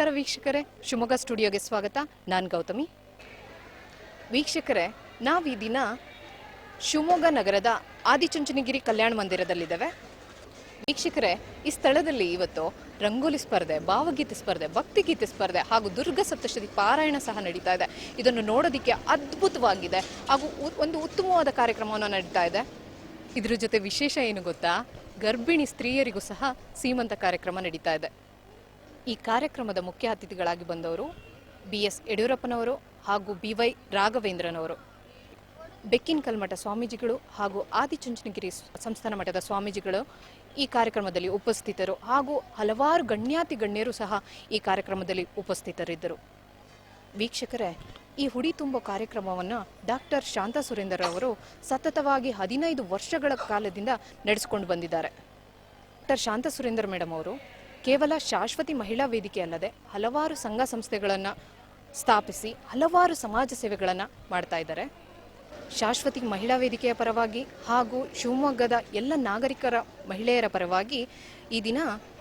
ನಮಸ್ಕಾರ ವೀಕ್ಷಕರೇ, ಶಿವಮೊಗ್ಗ ಸ್ಟುಡಿಯೋಗೆ ಸ್ವಾಗತ. ನಾನು ಗೌತಮಿ. ವೀಕ್ಷಕರೇ, ನಾವು ಈ ದಿನ ಶಿವಮೊಗ್ಗ ನಗರದ ಆದಿಚುಂಚನಗಿರಿ ಕಲ್ಯಾಣ ಮಂದಿರದಲ್ಲಿದ್ದೇವೆ. ವೀಕ್ಷಕರೇ, ಈ ಸ್ಥಳದಲ್ಲಿ ಇವತ್ತು ರಂಗೋಲಿ ಸ್ಪರ್ಧೆ, ಭಾವಗೀತೆ ಸ್ಪರ್ಧೆ, ಭಕ್ತಿಗೀತೆ ಸ್ಪರ್ಧೆ ಹಾಗೂ ದುರ್ಗಾ ಸಪ್ತಶತಿ ಪಾರಾಯಣ ಸಹ ನಡೀತಾ ಇದೆ. ಇದನ್ನು ನೋಡೋದಕ್ಕೆ ಅದ್ಭುತವಾಗಿದೆ ಹಾಗೂ ಒಂದು ಉತ್ತಮವಾದ ಕಾರ್ಯಕ್ರಮವನ್ನು ನಡೀತಾ ಇದೆ. ಇದ್ರ ಜೊತೆ ವಿಶೇಷ ಏನು ಗೊತ್ತಾ, ಗರ್ಭಿಣಿ ಸ್ತ್ರೀಯರಿಗೂ ಸಹ ಸೀಮಂತ ಕಾರ್ಯಕ್ರಮ ನಡೀತಾ ಇದೆ. ಈ ಕಾರ್ಯಕ್ರಮದ ಮುಖ್ಯ ಅತಿಥಿಗಳಾಗಿ ಬಂದವರು BS ಯಡಿಯೂರಪ್ಪನವರು ಹಾಗೂ BY ರಾಘವೇಂದ್ರನವರು. ಬೆಕ್ಕಿನ ಕಲ್ಮಠ ಸ್ವಾಮೀಜಿಗಳು ಹಾಗೂ ಆದಿಚುಂಚನಗಿರಿ ಸಂಸ್ಥಾನ ಮಠದ ಸ್ವಾಮೀಜಿಗಳು ಈ ಕಾರ್ಯಕ್ರಮದಲ್ಲಿ ಉಪಸ್ಥಿತರು ಹಾಗೂ ಹಲವಾರು ಗಣ್ಯಾತಿ ಗಣ್ಯರು ಸಹ ಈ ಕಾರ್ಯಕ್ರಮದಲ್ಲಿ ಉಪಸ್ಥಿತರಿದ್ದರು. ವೀಕ್ಷಕರೇ, ಈ ಹುಡಿ ತುಂಬೋ ಕಾರ್ಯಕ್ರಮವನ್ನು ಡಾಕ್ಟರ್ ಶಾಂತಾ ಸುರೇಂದರ್ ಅವರು ಸತತವಾಗಿ 15 ವರ್ಷಗಳ ಕಾಲದಿಂದ ನಡೆಸಿಕೊಂಡು ಬಂದಿದ್ದಾರೆ. ಡಾಕ್ಟರ್ ಶಾಂತಾ ಸುರೇಂದರ್ ಮೇಡಮ್ ಅವರು ಕೇವಲ ಶಾಶ್ವತಿ ಮಹಿಳಾ ವೇದಿಕೆ ಅಲ್ಲದೆ ಹಲವಾರು ಸಂಘ ಸಂಸ್ಥೆಗಳನ್ನು ಸ್ಥಾಪಿಸಿ ಹಲವಾರು ಸಮಾಜ ಸೇವೆಗಳನ್ನು ಮಾಡ್ತಾ ಇದ್ದಾರೆ. ಶಾಶ್ವತಿ ಮಹಿಳಾ ವೇದಿಕೆಯ ಪರವಾಗಿ ಹಾಗೂ ಶಿವಮೊಗ್ಗದ ಎಲ್ಲ ನಾಗರಿಕರ ಮಹಿಳೆಯರ ಪರವಾಗಿ ಈ ದಿನ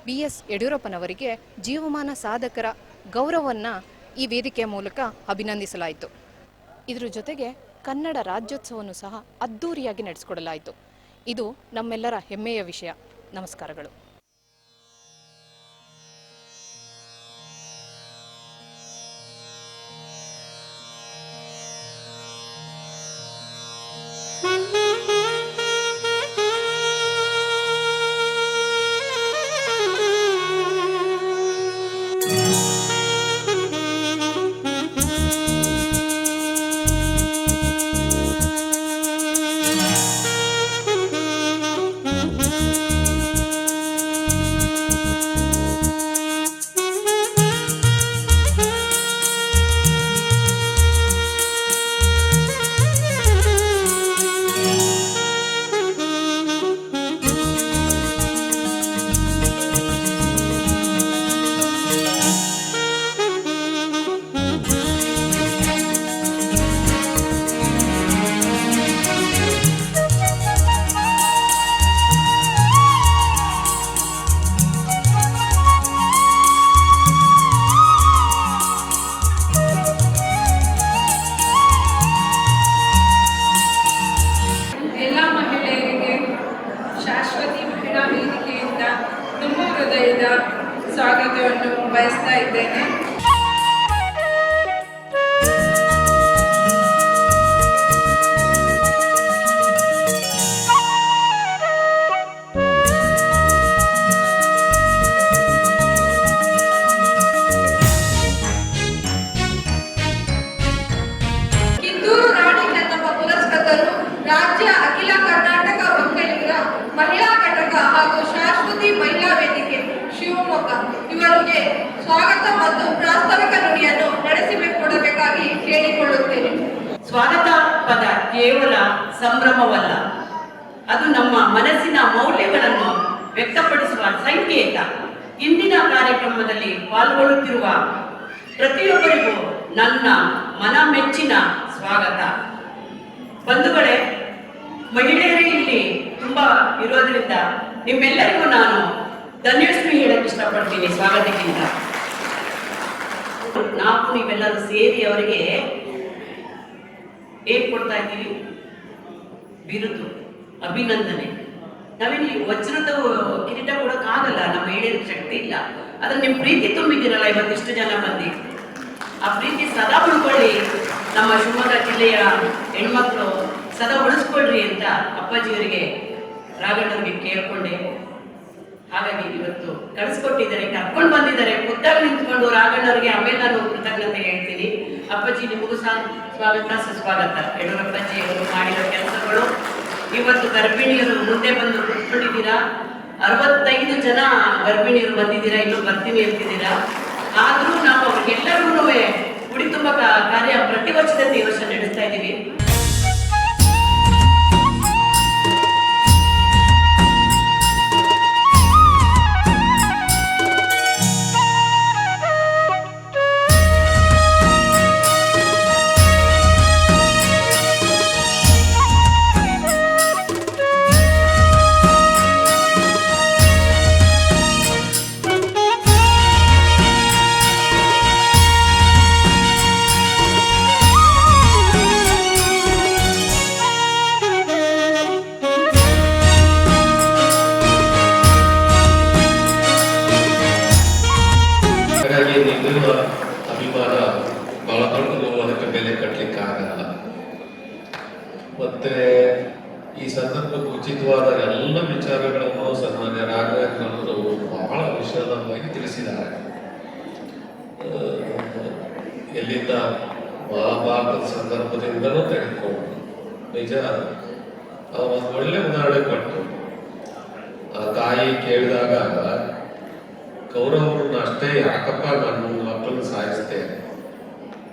BS ಯಡಿಯೂರಪ್ಪನವರಿಗೆ ಜೀವಮಾನ ಸಾಧಕರ ಗೌರವವನ್ನು ಈ ವೇದಿಕೆಯ ಮೂಲಕ ಅಭಿನಂದಿಸಲಾಯಿತು. ಇದರ ಜೊತೆಗೆ ಕನ್ನಡ ರಾಜ್ಯೋತ್ಸವವನ್ನು ಸಹ ಅದ್ಧೂರಿಯಾಗಿ ನಡೆಸಿಕೊಡಲಾಯಿತು. ಇದು ನಮ್ಮೆಲ್ಲರ ಹೆಮ್ಮೆಯ ವಿಷಯ. ನಮಸ್ಕಾರಗಳು. ಸ್ವಾಗತವನ್ನು ಬಯಸ್ತಾ ಇದ್ದೇನೆ. ಕಿತ್ತೂರು ರಾಣಿ ಚೆನ್ನಮ್ಮ ಪುರಸ್ಕೃತರು, ರಾಜ್ಯ ಅಖಿಲ ಕರ್ನಾಟಕ ಒಕ್ಕಲಿಗರ ಮಹಿಳಾ ಘಟಕ ಹಾಗೂ ಶಾಶ್ವತಿ ಮಹಿಳಾ ವೇದಿಕೆ ಶಿವಮೊಗ್ಗ ಇವರಿಗೆ ಸ್ವಾಗತ ಮತ್ತು ಪ್ರಾಸ್ತಾವಿಕ ನುಡಿಯನ್ನು ನಡೆಸಿಕೊಡಬೇಕಾಗಿ ಕೇಳಿಕೊಳ್ಳುತ್ತೇನೆ. ಸ್ವಾಗತ ಪದ ಕೇವಲ ಸಂಭ್ರಮವಲ್ಲ, ಅದು ನಮ್ಮ ಮನಸ್ಸಿನ ಮೌಲ್ಯಗಳನ್ನು ವ್ಯಕ್ತಪಡಿಸುವ ಸಂಕೇತ. ಇಂದಿನ ಕಾರ್ಯಕ್ರಮದಲ್ಲಿ ಪಾಲ್ಗೊಳ್ಳುತ್ತಿರುವ ಪ್ರತಿಯೊಬ್ಬರಿಗೂ ನನ್ನ ಮನ ಮೆಚ್ಚಿನ ಸ್ವಾಗತ. ಬಂಧುಗಳೇ, ಮಹಿಳೆಯರು ಇಲ್ಲಿ ತುಂಬಾ ಇರೋದ್ರಿಂದ ನಿಮ್ಮೆಲ್ಲರಿಗೂ ನಾನು ಧನ್ಯವಾದ ಹೇಳಕ್ಕೆ ಇಷ್ಟಪಡ್ತೀನಿ. ಸ್ವಾಗತಕ್ಕಿಂತ ನಾವು ನೀವೆಲ್ಲರೂ ಸೇರಿ ಅವರಿಗೆ ಏನ್ ಕೊಡ್ತಾ ಇದ್ದೀವಿ? ಬಿರುದು, ಅಭಿನಂದನೆ. ನಾವಿಲ್ಲಿ ವಜ್ರದ ಕಿರೀಟ ಕೊಡೋಕ್ಕಾಗಲ್ಲ, ನಮ್ಮ ಮಹಿಳೆಯರಿಗೆ ಶಕ್ತಿ ಇಲ್ಲ. ಅದ್ರ ನಿಮ್ ಪ್ರೀತಿ ತುಂಬಿದ್ದೀರಲ್ಲ ಇವತ್ತಿಷ್ಟು ಜನ ಮಂದಿ, ಆ ಪ್ರೀತಿ ಸದಾ ಉಳ್ಕೊಳ್ಳಿ. ನಮ್ಮ ಶಿವಮೊಗ್ಗ ಜಿಲ್ಲೆಯ ಹೆಣ್ಮಕ್ಳು ಸದಾ ಉಳಿಸ್ಕೊಳ್ರಿ ಅಂತ ಅಪ್ಪಾಜಿಯವರಿಗೆ ರಾಘಣ್ಣವ್ರಿಗೆ ಕೇಳ್ಕೊಂಡೆ. ಹಾಗಾಗಿ ಇವತ್ತು ಕಳಿಸ್ಕೊಟ್ಟಿದ್ದಾರೆ, ಕರ್ಕೊಂಡು ಬಂದಿದ್ದಾರೆ. ಖುದ್ದಾಗಿ ನಿಂತ್ಕೊಂಡು ರಾಘಣ್ಣವ್ರಿಗೆ ಆಮೇಲೆ ನಾನು ಕೃತಜ್ಞತೆ ಹೇಳ್ತೀನಿ. ಅಪ್ಪಾಜಿ, ನಿಮಗೂ ಸಹ ಸ್ವಾಗತ ಸುಸ್ವಾಗತ. ಯಡಿಯೂರಪ್ಪಜ್ಜಿ ಅವರು ಮಾಡಿರೋ ಕೆಲಸಗಳು ಇವತ್ತು ಗರ್ಭಿಣಿಯರು ಮುಂದೆ ಬಂದು ಕೂತ್ಕೊಂಡಿದ್ದೀರಾ. 65 ಜನ ಗರ್ಭಿಣಿಯರು ಬಂದಿದ್ದೀರಾ, ಇನ್ನೂ ಬರ್ತೀನಿ ಅಂತಿದ್ದೀರಾ. ಆದ್ರೂ ನಾವು ಅವ್ರಿಗೆಲ್ಲರಿಗೂ ಉಡಿ ತುಂಬ ಕಾರ್ಯ ಪ್ರತಿ ವರ್ಷದಂತೆ ಈ ವರ್ಷ ನಡೆಸ್ತಾ ಇದ್ದೀವಿ. ಉಚಿತವಾದ ಎಲ್ಲ ವಿಚಾರಗಳನ್ನು ಸನ್ಮಾನ್ಯ ರಾಘವೇಂದ್ರವರು ಬಹಳ ವಿಶದವಾಗಿ ತಿಳಿಸಿದ್ದಾರೆ. ಎಲ್ಲಿಂದ ಮಹಾಭಾರತದ ಸಂದರ್ಭದಿಂದಲೂ ತೆಗೆದುಕೊಂಡು ನಿಜ ಒಂದು ಒಳ್ಳೆ ಉದಾಹರಣೆ ಕೊಟ್ಟು, ಆ ತಾಯಿ ಕೇಳಿದಾಗ ಕೌರವರನ್ನ ಅಷ್ಟೇ ಯಾಕಪ್ಪ ನನ್ನ ಮಕ್ಕಳನ್ನ ಸಾಯಿಸ್ತೇನೆ,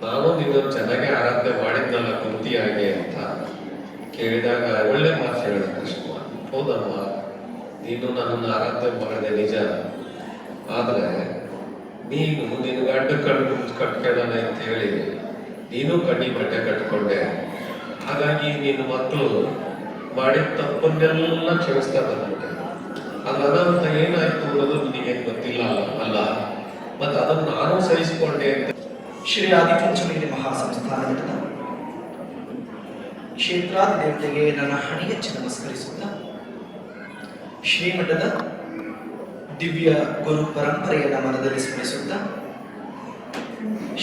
ನಾನು ನಿನ್ನನ್ನು ಚೆನ್ನಾಗಿ ಆರಾಧನೆ ಮಾಡಿದ್ನಲ್ಲ ಕುಂತಿಯಾಗಿ ಅಂತ ಕೇಳಿದಾಗ ಒಳ್ಳೆ ಮಾತು ಹೇಳಿದ ಕೃಷ್ಣ. ಹೌದಮ್ಮ, ನೀನು ನನ್ನನ್ನು ಆರಾಧನೆ ಮಾಡಿದೆ ನಿಜ, ಆದ್ರೆ ನೀನು ನಿನ್ನ ಗಂಡ ಕಟ್ಕೊಳ್ಳೋಣ ಅಂತ ಹೇಳಿ ನೀನು ಕಣ್ಣಿ ಬಟ್ಟೆ ಕಟ್ಕೊಂಡೆ, ಹಾಗಾಗಿ ನಿನ್ನ ಮಕ್ಕಳು ಮಾಡಿದ ತಪ್ಪನ್ನೆಲ್ಲ ಕ್ಷಮಿಸ್ತಾ ಬಂದ್ಬಿಟ್ಟೆ. ಅದು ಅದಂತ ಏನಾಯ್ತು ಅನ್ನೋದು ನಿನಗೇನು ಗೊತ್ತಿಲ್ಲ ಅಲ್ಲ, ಮತ್ತೆ ಅದನ್ನು ನಾನು ಸಹಿಸಿಕೊಂಡೆ ಅಂತ. ಶ್ರೀ ಆದಿಚುಂಚನಗಿರಿ ಮಹಾಸಂಸ್ಥಾನದ ಕ್ಷೇತ್ರಾಧಿದೇವತೆಗೆ ನನ್ನ ಹಣಿಯಚ್ಚಿ ನಮಸ್ಕರಿಸುತ್ತಾ, ಶ್ರೀಮಠದ ದಿವ್ಯ ಗುರು ಪರಂಪರೆಯನ್ನು ಮನದಲ್ಲಿ ಸ್ಮರಿಸುತ್ತಾ,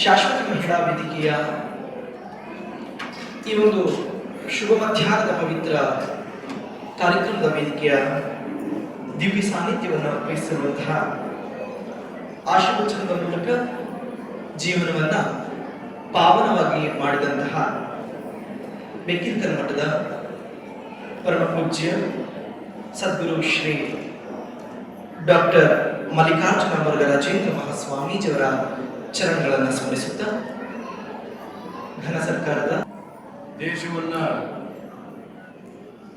ಶಾಶ್ವತ ಮಹಿಳಾ ವೇದಿಕೆಯ ಈ ಒಂದು ಶುಭ ಮಧ್ಯಾಹ್ನದ ಪವಿತ್ರ ಕಾರ್ಯಕ್ರಮದ ವೇದಿಕೆಯ ದಿವ್ಯ ಸಾನ್ನಿಧ್ಯವನ್ನು ವಹಿಸಿರುವಂತಹ ಆಶೀರ್ವಚನದ ಮೂಲಕ ಜೀವನವನ್ನ ಪಾವನವಾಗಿ ಮಾಡಿದಂತಹ ಬೆಕ್ಕಿಂಕನ ಮಠದ ಪರಮ ಪೂಜ್ಯ ಸದ್ಗುರು ಶ್ರೀ ಡಾಕ್ಟರ್ ಮಲ್ಲಿಕಾರ್ಜುನ ಮರುಗ ರಾಜೇಂದ್ರ ಮಹಾಸ್ವಾಮೀಜಿಯವರ ಚರಣಗಳನ್ನು ಸ್ಮರಿಸುತ್ತಾ, ಘನ ಸರ್ಕಾರದ ದೇಶವನ್ನ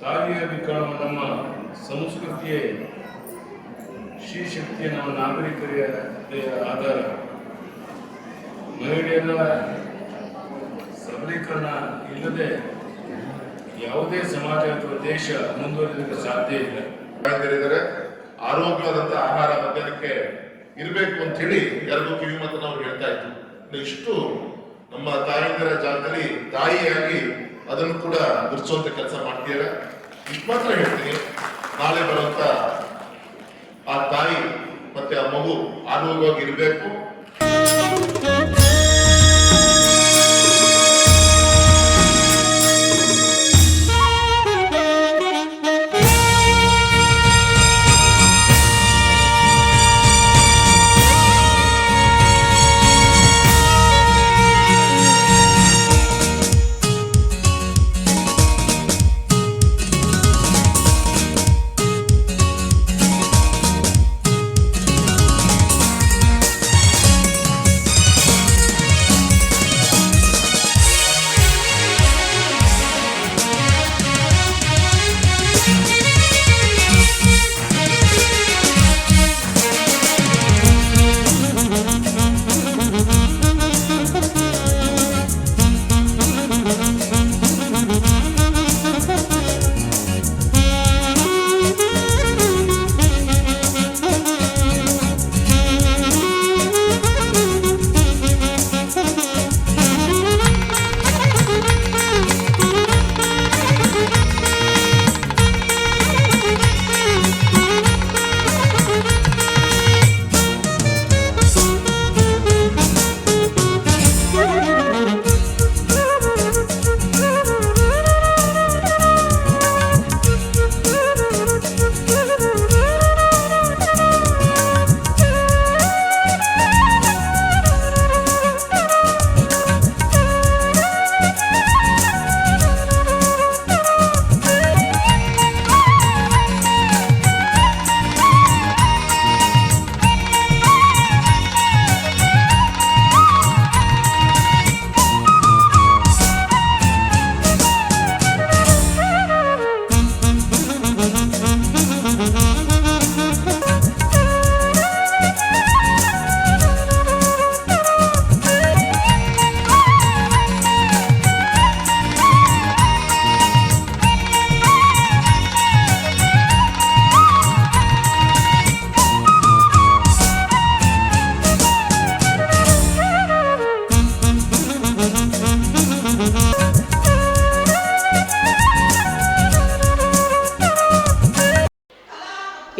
ತಾಯಿಯಾಗಿ ಕಾಣುವ ನಮ್ಮ ಸಂಸ್ಕೃತಿಯ ಶ್ರೀಶಕ್ತಿಯ ನಮ್ಮ ನಾಗರಿಕರ ಆಧಾರ. ಮಹಿಳೆಯರ ಸಬಲೀಕರಣ ಇಲ್ಲದೆ ಯಾವುದೇ ಸಮಾಜ ಅಥವಾ ದೇಶ ಮುಂದುವರಿಯಲಿಕ್ಕೆ ಸಾಧ್ಯ ಇಲ್ಲ. ಆರೋಗ್ಯವಾದಂತ ಆಹಾರ ಮಧ್ಯಾಹ್ನಕ್ಕೆ ಇರಬೇಕು ಅಂತ ಹೇಳಿ ಯಾರಿಗೂ ಕಿವಿ ಮಾತನ್ನ ಅವ್ರು ಹೇಳ್ತಾ ಇದ್ರು. ಇಷ್ಟು ನಮ್ಮ ತಾಯಂದಿರ ಜಾಗದಲ್ಲಿ ತಾಯಿಯಾಗಿ ಅದನ್ನು ಕೂಡ ಗುರುತಿಸುವಂತ ಕೆಲಸ ಮಾಡ್ತೀರ. ಇಷ್ಟು ಮಾತ್ರ ಹೇಳ್ತೀನಿ, ನಾಳೆ ಬರುವಂತ ಆ ತಾಯಿ ಮತ್ತೆ ಆ ಮಗು ಆರೋಗ್ಯವಾಗಿ ಇರಬೇಕು.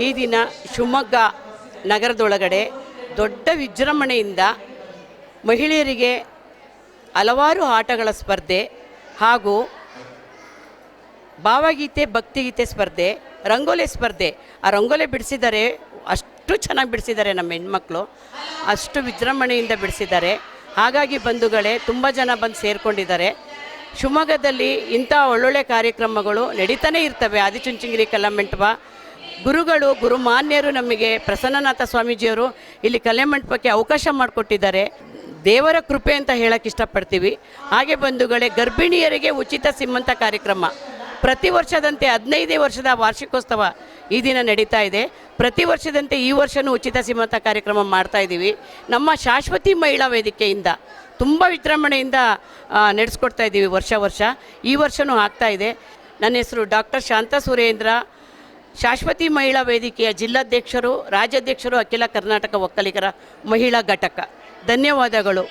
ಈ ದಿನ ಶಿವಮೊಗ್ಗ ನಗರದೊಳಗಡೆ ದೊಡ್ಡ ವಿಜೃಂಭಣೆಯಿಂದ ಮಹಿಳೆಯರಿಗೆ ಹಲವಾರು ಆಟಗಳ ಸ್ಪರ್ಧೆ ಹಾಗೂ ಭಾವಗೀತೆ ಭಕ್ತಿಗೀತೆ ಸ್ಪರ್ಧೆ, ರಂಗೋಲಿ ಸ್ಪರ್ಧೆ. ಆ ರಂಗೋಲಿ ಬಿಡಿಸಿದ್ದಾರೆ, ಅಷ್ಟು ಚೆನ್ನಾಗಿ ಬಿಡಿಸಿದ್ದಾರೆ ನಮ್ಮ ಹೆಣ್ಮಕ್ಳು, ಅಷ್ಟು ವಿಜೃಂಭಣೆಯಿಂದ ಬಿಡಿಸಿದ್ದಾರೆ. ಹಾಗಾಗಿ ಬಂಧುಗಳೇ ತುಂಬ ಜನ ಬಂದು ಸೇರಿಕೊಂಡಿದ್ದಾರೆ. ಶಿವಮೊಗ್ಗದಲ್ಲಿ ಇಂಥ ಒಳ್ಳೊಳ್ಳೆ ಕಾರ್ಯಕ್ರಮಗಳು ನಡೀತಾನೆ ಇರ್ತವೆ. ಆದಿಚುಂಚನಗಿರಿ ಕಲಾಮಂಟಪ ಗುರುಗಳು ಗುರುಮಾನ್ಯರು ನಮಗೆ ಪ್ರಸನ್ನನಾಥ ಸ್ವಾಮೀಜಿಯವರು ಇಲ್ಲಿ ಕಲಾಮಂಟಪಕ್ಕೆ ಅವಕಾಶ ಮಾಡಿಕೊಟ್ಟಿದ್ದಾರೆ. ದೇವರ ಕೃಪೆ ಅಂತ ಹೇಳಕ್ಕೆ ಇಷ್ಟಪಡ್ತೀವಿ. ಹಾಗೆ ಬಂಧುಗಳೇ, ಗರ್ಭಿಣಿಯರಿಗೆ ಉಚಿತ ಸೀಮಂತ ಕಾರ್ಯಕ್ರಮ ಪ್ರತಿ ವರ್ಷದಂತೆ 15ನೇ ವರ್ಷದ ವಾರ್ಷಿಕೋತ್ಸವ ಈ ದಿನ ನಡೀತಾ ಇದೆ. ಪ್ರತಿ ವರ್ಷದಂತೆ ಈ ವರ್ಷವೂ ಉಚಿತ ಸೀಮಂತ ಕಾರ್ಯಕ್ರಮ ಮಾಡ್ತಾ ಇದ್ದೀವಿ. ನಮ್ಮ ಶಾಶ್ವತಿ ಮಹಿಳಾ ವೇದಿಕೆಯಿಂದ ತುಂಬ ವಿಜೃಂಭಣೆಯಿಂದ ನಡೆಸ್ಕೊಡ್ತಾ ಇದ್ದೀವಿ ವರ್ಷ. ಈ ವರ್ಷವೂ ಆಗ್ತಾ ಇದೆ. ನನ್ನ ಹೆಸರು ಡಾಕ್ಟರ್ ಶಾಂತಾ ಸುರೇಂದ್ರ, ಶಾಶ್ವತಿ ಮಹಿಳಾ ವೇದಿಕೆಯ ಜಿಲ್ಲಾಧ್ಯಕ್ಷರು, ರಾಜ್ಯಾಧ್ಯಕ್ಷರು, ಅಖಿಲ ಕರ್ನಾಟಕ ಒಕ್ಕಲಿಗರ ಮಹಿಳಾ ಘಟಕ. ಧನ್ಯವಾದಗಳು.